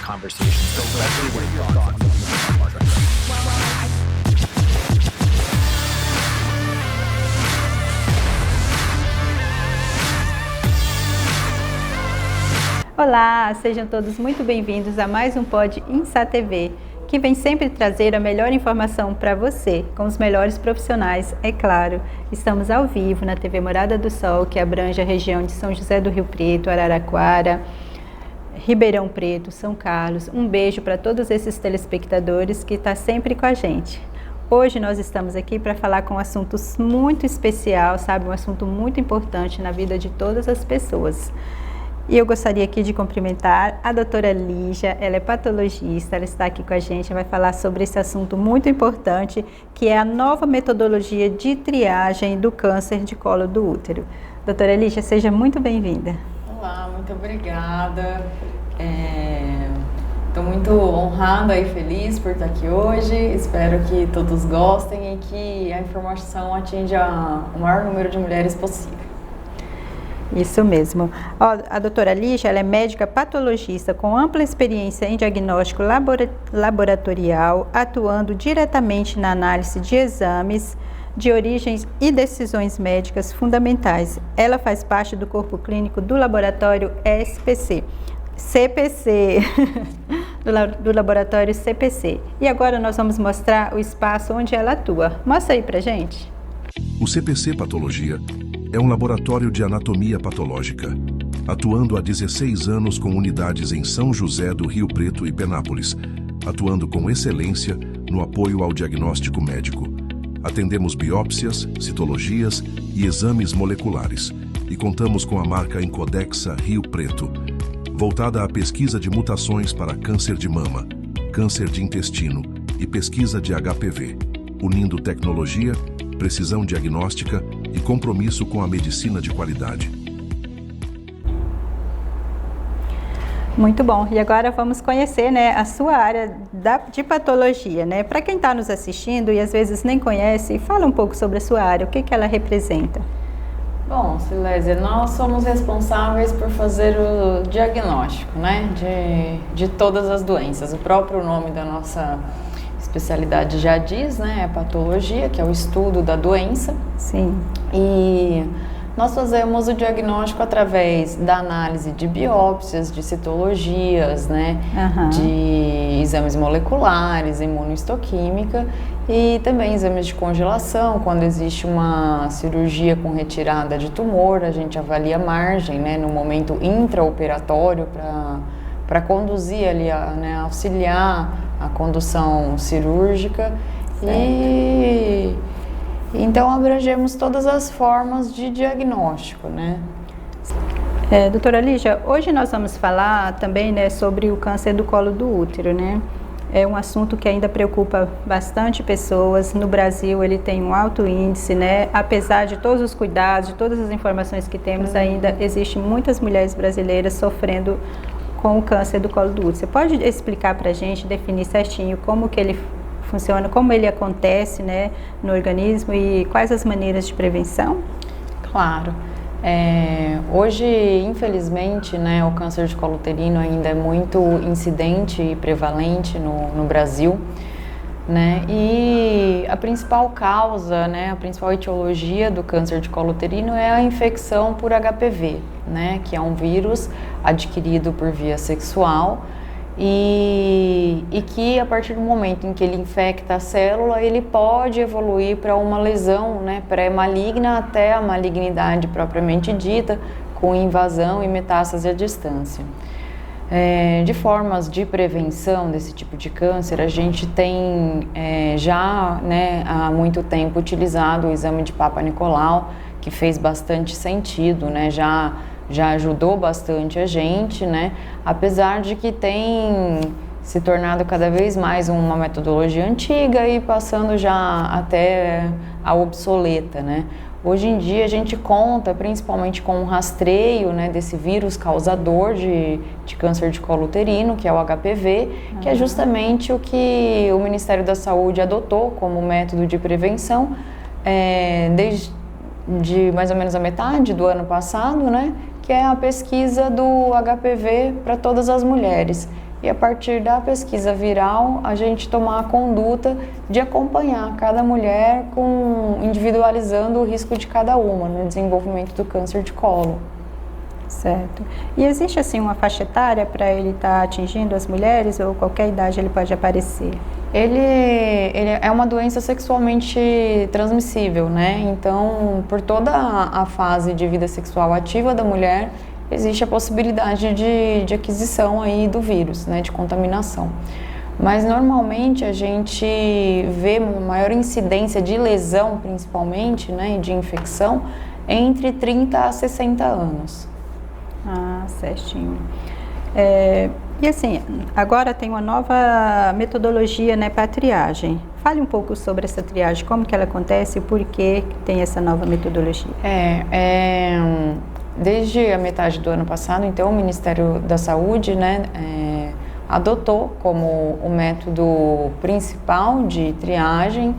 conversations directly with your thoughts on the project. Olá, sejam todos muito bem-vindos a mais um Pod Insa TV, que vem sempre trazer a melhor informação para você, com os melhores profissionais, é claro. Estamos ao vivo na TV Morada do Sol, que abrange a região de São José do Rio Preto, Araraquara, Ribeirão Preto, São Carlos. Um beijo para todos esses telespectadores que estão sempre com a gente. Hoje nós estamos aqui para falar com um assunto muito especial, sabe? Um assunto muito importante na vida de todas as pessoas. E eu gostaria aqui de cumprimentar a doutora Lígia, ela é patologista, ela está aqui com a gente, vai falar sobre esse assunto muito importante, que é a nova metodologia de triagem do câncer de colo do útero. Doutora Lígia, seja muito bem-vinda. Olá, muito obrigada. Estou muito honrada e feliz por estar aqui hoje, espero que todos gostem e que a informação atinja o maior número de mulheres possível. Isso mesmo. A doutora Lígia, ela é médica patologista com ampla experiência em diagnóstico laboratorial, atuando diretamente na análise de exames de origens e decisões médicas fundamentais. Ela faz parte do corpo clínico do laboratório CPC, do laboratório CPC. E agora nós vamos mostrar o espaço onde ela atua. Mostra aí pra gente. O CPC Patologia é um laboratório de anatomia patológica, atuando há 16 anos com unidades em São José do Rio Preto e Penápolis, atuando com excelência no apoio ao diagnóstico médico. Atendemos biópsias, citologias e exames moleculares e contamos com a marca Encodexa Rio Preto, voltada à pesquisa de mutações para câncer de mama, câncer de intestino e pesquisa de HPV, unindo tecnologia, precisão diagnóstica e compromisso com a medicina de qualidade. Muito bom. E agora vamos conhecer, né, a sua área de patologia, né? Para quem está nos assistindo e às vezes nem conhece, fala um pouco sobre a sua área, o que ela representa. Bom, Silésia, nós somos responsáveis por fazer o diagnóstico, né, de todas as doenças. O próprio nome da nossa especialidade já diz, né, é patologia, que é o estudo da doença. Sim. E nós fazemos o diagnóstico através da análise de biópsias, de citologias, né, de exames moleculares, imunohistoquímica e também exames de congelação. Quando existe uma cirurgia com retirada de tumor, a gente avalia a margem, né, no momento intraoperatório para conduzir ali, né, auxiliar a condução cirúrgica. E então abrangemos todas as formas de diagnóstico, né? Doutora Lígia, hoje nós vamos falar também, né, sobre o câncer do colo do útero, né? É um assunto que ainda preocupa bastante pessoas. No Brasil ele tem um alto índice, né? Apesar de todos os cuidados, de todas as informações que temos, ainda existem muitas mulheres brasileiras sofrendo com o câncer do colo do útero. Você pode explicar para a gente, definir certinho como que ele funciona, como ele acontece, né, no organismo e quais as maneiras de prevenção? Claro. Hoje, infelizmente, né, o câncer de colo uterino ainda é muito incidente e prevalente no Brasil, né, e a principal causa, né, a principal etiologia do câncer de colo uterino é a infecção por HPV, né, que é um vírus adquirido por via sexual e que a partir do momento em que ele infecta a célula, ele pode evoluir para uma lesão, né, pré-maligna até a malignidade propriamente dita, com invasão e metástase à distância. De formas de prevenção desse tipo de câncer, a gente tem já, né, há muito tempo utilizado o exame de Papa Nicolau, que fez bastante sentido, né, já ajudou bastante a gente, né, apesar de que tem se tornado cada vez mais uma metodologia antiga e passando já até a obsoleta, né. Hoje em dia a gente conta principalmente com um rastreio, né, desse vírus causador de câncer de colo uterino, que é o HPV, que é justamente o que o Ministério da Saúde adotou como método de prevenção desde mais ou menos a metade do ano passado, né, que é a pesquisa do HPV para todas as mulheres. e a partir da pesquisa viral a gente tomar a conduta de acompanhar cada mulher individualizando o risco de cada uma no desenvolvimento do câncer de colo. Certo. E existe assim uma faixa etária para ele estar atingindo as mulheres ou qualquer idade ele pode aparecer? Ele é uma doença sexualmente transmissível, né? Então, por toda a fase de vida sexual ativa da mulher, existe a possibilidade de aquisição aí do vírus, né? De contaminação. Mas normalmente a gente vê uma maior incidência de lesão, principalmente, né? De infecção, entre 30 a 60 anos. Ah, certinho. E assim, agora tem uma nova metodologia, né, para triagem. Fale um pouco sobre essa triagem, como que ela acontece e por que tem essa nova metodologia. Desde a metade do ano passado, então, o Ministério da Saúde, né, adotou como o método principal de triagem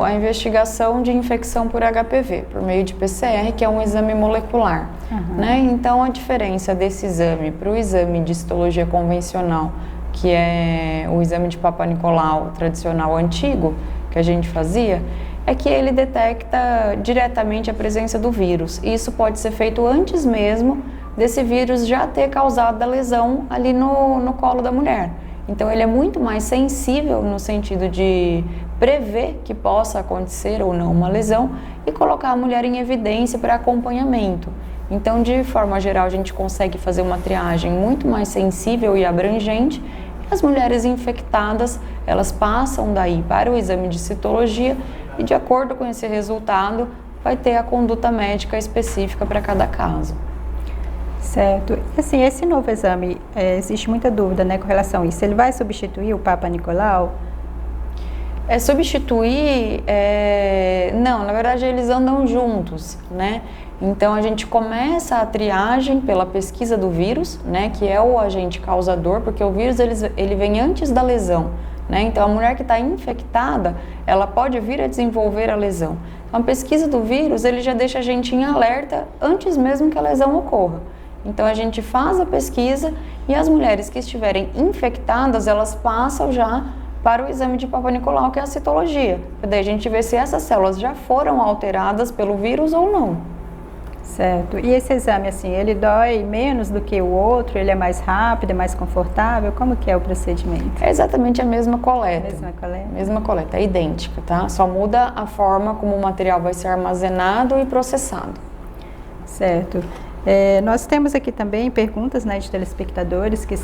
a investigação de infecção por HPV, por meio de PCR, que é um exame molecular. Né? Então, a diferença desse exame para o exame de histologia convencional, que é o exame de Papa Nicolau tradicional antigo, que a gente fazia, é que ele detecta diretamente a presença do vírus. E isso pode ser feito antes mesmo desse vírus já ter causado a lesão ali no colo da mulher. Então, ele é muito mais sensível no sentido de prever que possa acontecer ou não uma lesão e colocar a mulher em evidência para acompanhamento. Então, de forma geral, a gente consegue fazer uma triagem muito mais sensível e abrangente. E as mulheres infectadas, elas passam daí para o exame de citologia e, de acordo com esse resultado, vai ter a conduta médica específica para cada caso. Certo. Assim, esse novo exame, existe muita dúvida, né, com relação a isso. Ele vai substituir o Papa Nicolau? Substituir, não, na verdade eles andam juntos, né? Então a gente começa a triagem pela pesquisa do vírus, né, que é o agente causador, porque o vírus ele vem antes da lesão, né? Então a mulher que está infectada, ela pode vir a desenvolver a lesão. Então a pesquisa do vírus, ele já deixa a gente em alerta antes mesmo que a lesão ocorra. Então a gente faz a pesquisa e as mulheres que estiverem infectadas, elas passam já para o exame de Papa Nicolau, que é a citologia. Daí a gente vê se essas células já foram alteradas pelo vírus ou não. Certo. E esse exame, assim, ele dói menos do que o outro? Ele é mais rápido, é mais confortável? Como que é o procedimento? É exatamente a mesma coleta. Mesma coleta? Mesma coleta, é idêntica, tá? Só muda a forma como o material vai ser armazenado e processado. Certo. Nós temos aqui também perguntas, né, de telespectadores que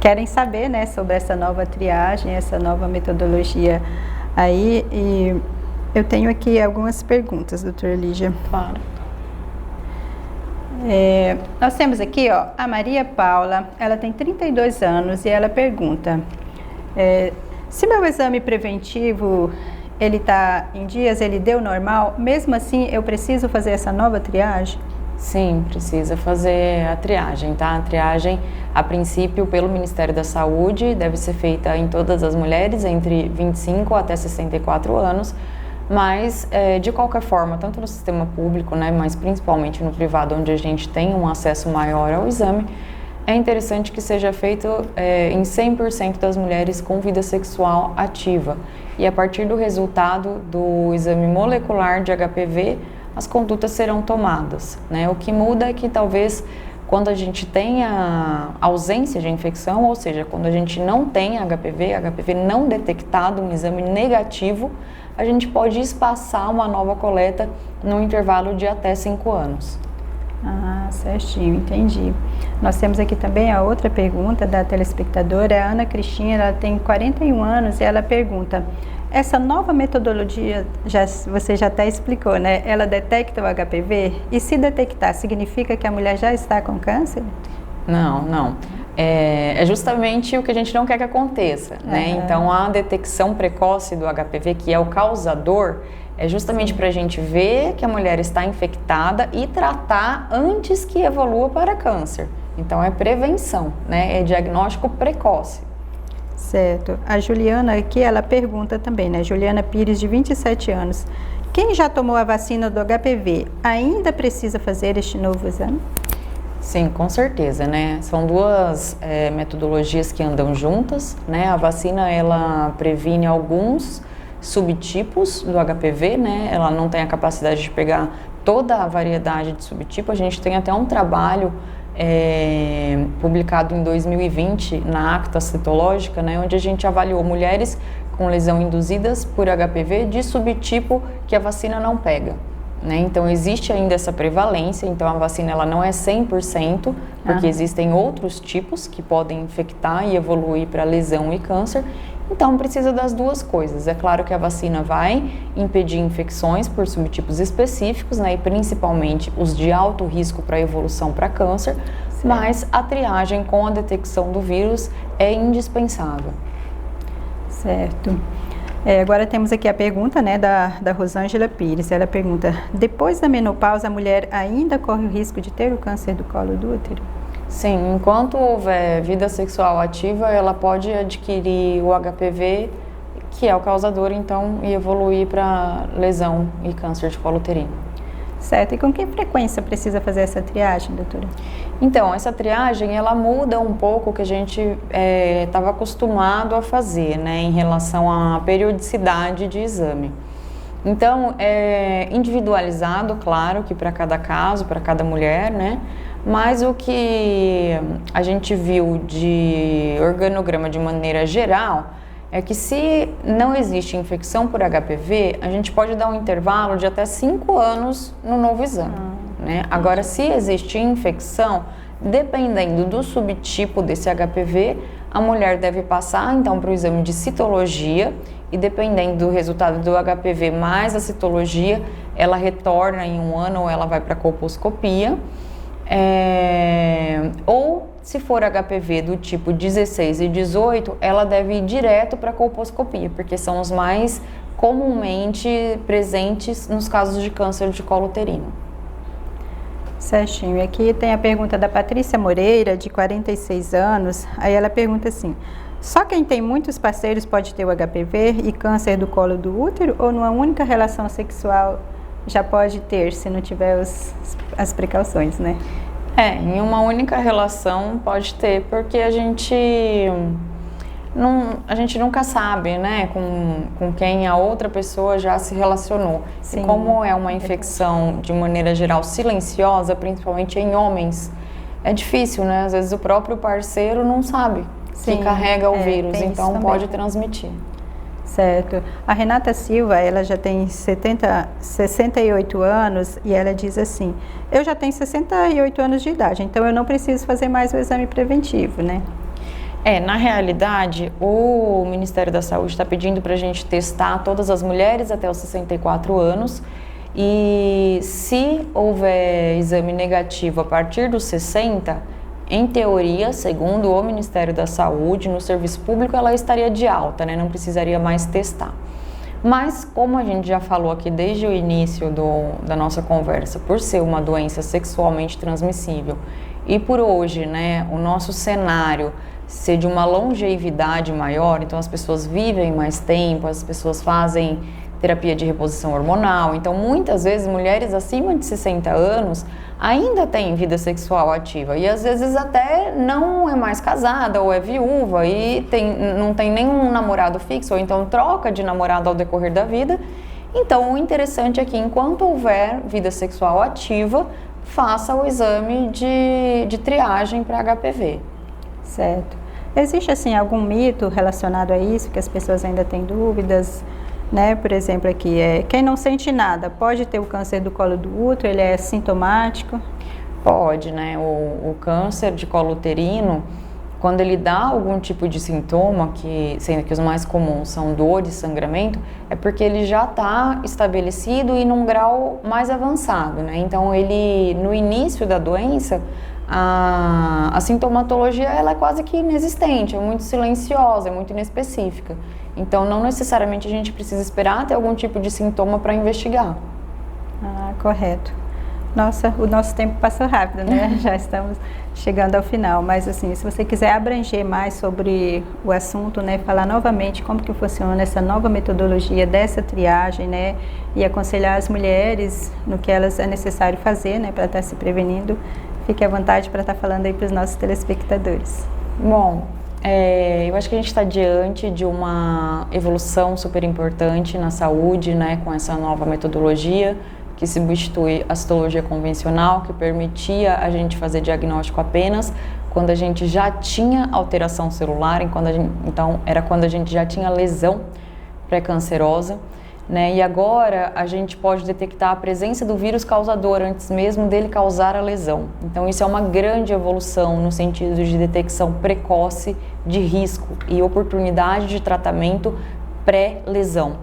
querem saber, né, sobre essa nova triagem, essa nova metodologia aí, e eu tenho aqui algumas perguntas, doutora Lígia. Claro. Nós temos aqui, ó, a Maria Paula, ela tem 32 anos e ela pergunta, se meu exame preventivo, ele está em dias, ele deu normal, mesmo assim eu preciso fazer essa nova triagem? Sim, precisa fazer a triagem, tá? A triagem, a princípio, pelo Ministério da Saúde, deve ser feita em todas as mulheres entre 25 até 64 anos, mas, de qualquer forma, tanto no sistema público, né, mas principalmente no privado, onde a gente tem um acesso maior ao exame, é interessante que seja feito em 100% das mulheres com vida sexual ativa. E a partir do resultado do exame molecular de HPV, as condutas serão tomadas, né? O que muda é que talvez quando a gente tem a ausência de infecção, ou seja, quando a gente não tem HPV não detectado, um exame negativo, a gente pode espaçar uma nova coleta no intervalo de até 5 anos. Ah, certinho, entendi. Nós temos aqui também a outra pergunta da telespectadora, a Ana Cristina, ela tem 41 anos e ela pergunta, essa nova metodologia, você já até explicou, né? Ela detecta o HPV? E se detectar, significa que a mulher já está com câncer? Não. É justamente o que a gente não quer que aconteça, né? Então, a detecção precoce do HPV, que é o causador, é justamente para a gente ver que a mulher está infectada e tratar antes que evolua para câncer. Então, é prevenção, né? É diagnóstico precoce. Certo. A Juliana aqui, ela pergunta também, né? Juliana Pires, de 27 anos. Quem já tomou a vacina do HPV ainda precisa fazer este novo exame? Sim, com certeza, né? São duas metodologias que andam juntas, né? A vacina, ela previne alguns subtipos do HPV, né? Ela não tem a capacidade de pegar toda a variedade de subtipo. A gente tem até um trabalho publicado em 2020 na Acta Citológica, né? Onde a gente avaliou mulheres com lesão induzidas por HPV de subtipo que a vacina não pega. Né? Então existe ainda essa prevalência, então a vacina ela não é 100%, porque existem outros tipos que podem infectar e evoluir para lesão e câncer, então precisa das duas coisas. É claro que a vacina vai impedir infecções por subtipos específicos, né? E principalmente os de alto risco para evolução para câncer, mas a triagem com a detecção do vírus é indispensável. Certo. Agora temos aqui a pergunta, né, da Rosângela Pires. Ela pergunta: depois da menopausa, a mulher ainda corre o risco de ter o câncer do colo do útero? Sim, enquanto houver vida sexual ativa, ela pode adquirir o HPV, que é o causador, então, e evoluir para lesão e câncer de colo uterino. Certo. E com que frequência precisa fazer essa triagem, doutora? Então, essa triagem, ela muda um pouco o que a gente estava acostumado a fazer, né, em relação à periodicidade de exame. Então, é individualizado, claro, que para cada caso, para cada mulher, né, mas o que a gente viu de organograma de maneira geral é que se não existe infecção por HPV, a gente pode dar um intervalo de até 5 anos no novo exame. Né? Agora, se existe infecção, dependendo do subtipo desse HPV, a mulher deve passar então para o exame de citologia e dependendo do resultado do HPV mais a citologia, ela retorna em 1 ano ou ela vai para a colposcopia. Ou se for HPV do tipo 16 e 18, ela deve ir direto para a colposcopia, porque são os mais comumente presentes nos casos de câncer de colo uterino. Certinho. E aqui tem a pergunta da Patrícia Moreira, de 46 anos. Aí ela pergunta assim: só quem tem muitos parceiros pode ter o HPV e câncer do colo do útero, ou numa única relação sexual já pode ter, se não tiver as precauções, né? Em uma única relação pode ter, porque a gente nunca sabe, né, com quem a outra pessoa já se relacionou. Sim, e como é uma infecção de maneira geral silenciosa, principalmente em homens, é difícil, né? Às vezes o próprio parceiro não sabe que carrega o vírus, então pode transmitir. Certo. A Renata Silva, ela já tem 68 anos e ela diz assim: eu já tenho 68 anos de idade, então eu não preciso fazer mais o exame preventivo, né? Na realidade, o Ministério da Saúde está pedindo para a gente testar todas as mulheres até os 64 anos e se houver exame negativo a partir dos 60, em teoria, segundo o Ministério da Saúde, no serviço público ela estaria de alta, né? Não precisaria mais testar. Mas, como a gente já falou aqui desde o início da nossa conversa, por ser uma doença sexualmente transmissível e por hoje, né, o nosso cenário ser de uma longevidade maior, então as pessoas vivem mais tempo, as pessoas fazem terapia de reposição hormonal, então muitas vezes mulheres acima de 60 anos ainda têm vida sexual ativa e às vezes até não é mais casada ou é viúva e não tem nenhum namorado fixo ou então troca de namorado ao decorrer da vida. Então o interessante é que enquanto houver vida sexual ativa, faça o exame de triagem para HPV. Certo. Existe assim algum mito relacionado a isso, que as pessoas ainda têm dúvidas? Né? Por exemplo, aqui, quem não sente nada pode ter o câncer do colo do útero, ele é sintomático? Pode, né? O câncer de colo uterino, quando ele dá algum tipo de sintoma, sendo que os mais comuns são dor e sangramento, é porque ele já está estabelecido e num grau mais avançado, né? Então, no início da doença, a sintomatologia ela é quase que inexistente, é muito silenciosa, é muito inespecífica. Então, não necessariamente a gente precisa esperar ter algum tipo de sintoma para investigar. Correto. Nossa, o nosso tempo passou rápido, né? Já estamos chegando ao final, mas assim, se você quiser abranger mais sobre o assunto, né, falar novamente como que funciona essa nova metodologia dessa triagem, né, e aconselhar as mulheres no que elas é necessário fazer, né, para estar se prevenindo, Fique à vontade para estar falando aí para os nossos telespectadores. Bom, eu acho que a gente está diante de uma evolução super importante na saúde, né, com essa nova metodologia que substitui a citologia convencional, que permitia a gente fazer diagnóstico apenas quando a gente já tinha alteração celular, então era quando a gente já tinha lesão pré-cancerosa, né? E agora a gente pode detectar a presença do vírus causador antes mesmo dele causar a lesão. Então isso é uma grande evolução no sentido de detecção precoce de risco e oportunidade de tratamento pré-lesão.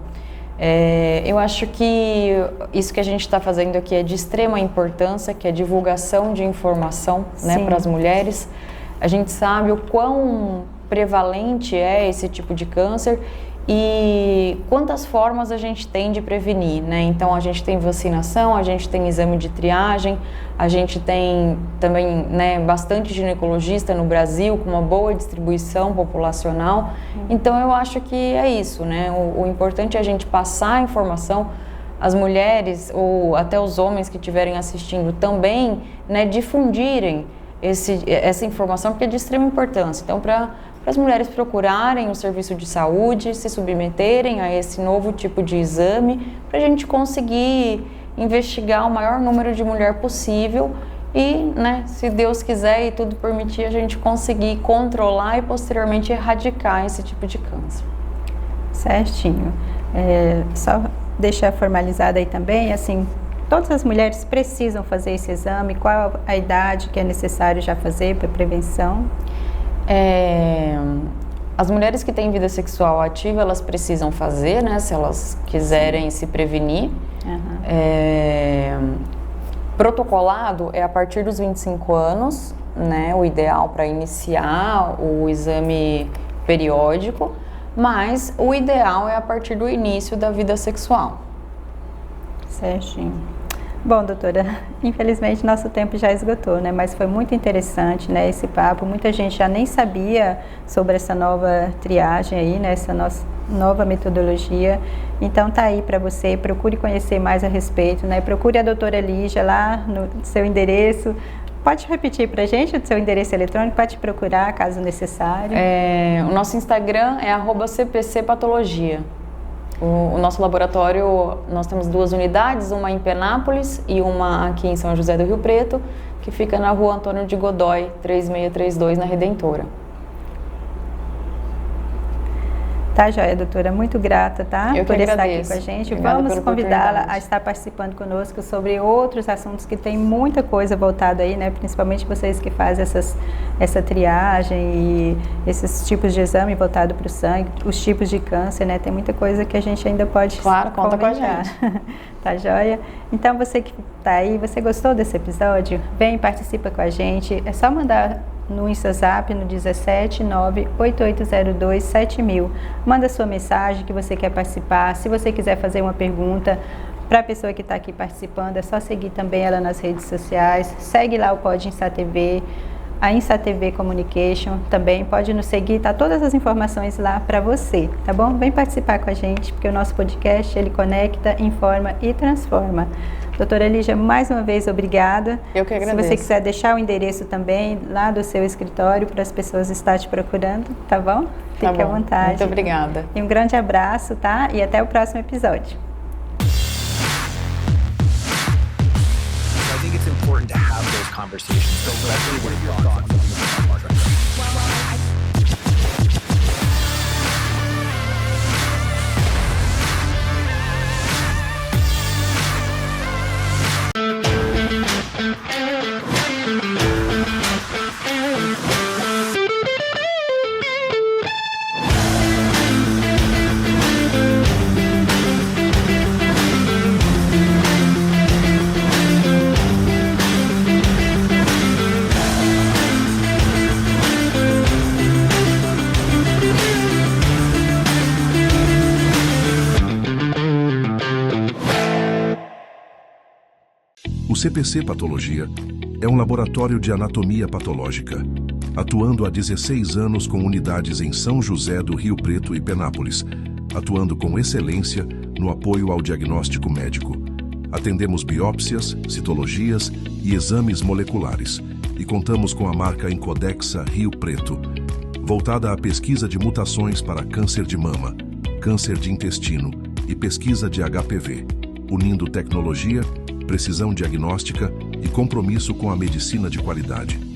Eu acho que isso que a gente está fazendo aqui é de extrema importância, que é divulgação de informação, né, para as mulheres. A gente sabe o quão prevalente é esse tipo de câncer e quantas formas a gente tem de prevenir, né? Então a gente tem vacinação, a gente tem exame de triagem, a gente tem também, né, bastante ginecologista no Brasil com uma boa distribuição populacional. Então eu acho que é isso, né? O importante é a gente passar a informação, as mulheres ou até os homens que estiverem assistindo também, né, difundirem essa informação, porque é de extrema importância. Então, para as mulheres procurarem o serviço de saúde, se submeterem a esse novo tipo de exame, para a gente conseguir investigar o maior número de mulher possível e, né, se Deus quiser e tudo permitir, a gente conseguir controlar e posteriormente erradicar esse tipo de câncer. Certinho. Só deixar formalizado aí também, assim, todas as mulheres precisam fazer esse exame? Qual a idade que é necessário já fazer para prevenção? As mulheres que têm vida sexual ativa, elas precisam fazer, né, se elas quiserem se prevenir. Protocolado é a partir dos 25 anos, né, o ideal para iniciar o exame periódico, mas o ideal é a partir do início da vida sexual. Certinho. Bom, doutora, infelizmente nosso tempo já esgotou, né? Mas foi muito interessante, né, esse papo. Muita gente já nem sabia sobre essa nova triagem aí, né, essa nova metodologia. Então tá aí para você, procure conhecer mais a respeito, né? Procure a doutora Lígia lá no seu endereço. Pode repetir para a gente o seu endereço eletrônico para te procurar, caso necessário? O nosso Instagram é @cpcpatologia. O nosso laboratório, nós temos 2 unidades, uma em Penápolis e uma aqui em São José do Rio Preto, que fica na rua Antônio de Godoy, 3632, na Redentora. Tá, joia, doutora. Muito grata, tá? Eu que por estar agradeço. aqui com a gente. Obrigada Vamos pela convidá-la oportunidade. a estar participando conosco sobre outros assuntos que tem muita coisa voltada aí, né? Principalmente vocês que fazem essa triagem e esses tipos de exame voltado para o sangue, os tipos de câncer, né? Tem muita coisa que a gente ainda pode Claro, conta com a conversar. gente. Tá, joia? Então, você que tá aí, você gostou desse episódio? Vem, participa com a gente. É só mandar no InstaZap no 17 98802 7000. Manda sua mensagem que você quer participar. Se você quiser fazer uma pergunta para a pessoa que está aqui participando, é só seguir também ela nas redes sociais. Segue lá o Pod Insa TV, a Insa TV Communication também. Pode nos seguir, tá todas as informações lá para você, tá bom? Vem participar com a gente, porque o nosso podcast, ele conecta, informa e transforma. Doutora Lígia, mais uma vez, obrigada. Eu que agradeço. Se você quiser deixar o endereço também lá do seu escritório para as pessoas estarem te procurando, tá bom? Tá Fique à bom. vontade. Muito obrigada. E um grande abraço, tá? E até o próximo episódio. I think it's important to have those conversations, especially when you're talking about something. O CPC Patologia é um laboratório de anatomia patológica, atuando há 16 anos com unidades em São José do Rio Preto e Penápolis, atuando com excelência no apoio ao diagnóstico médico. Atendemos biópsias, citologias e exames moleculares, e contamos com a marca Encodexa Rio Preto, voltada à pesquisa de mutações para câncer de mama, câncer de intestino e pesquisa de HPV, unindo tecnologia, precisão diagnóstica e compromisso com a medicina de qualidade.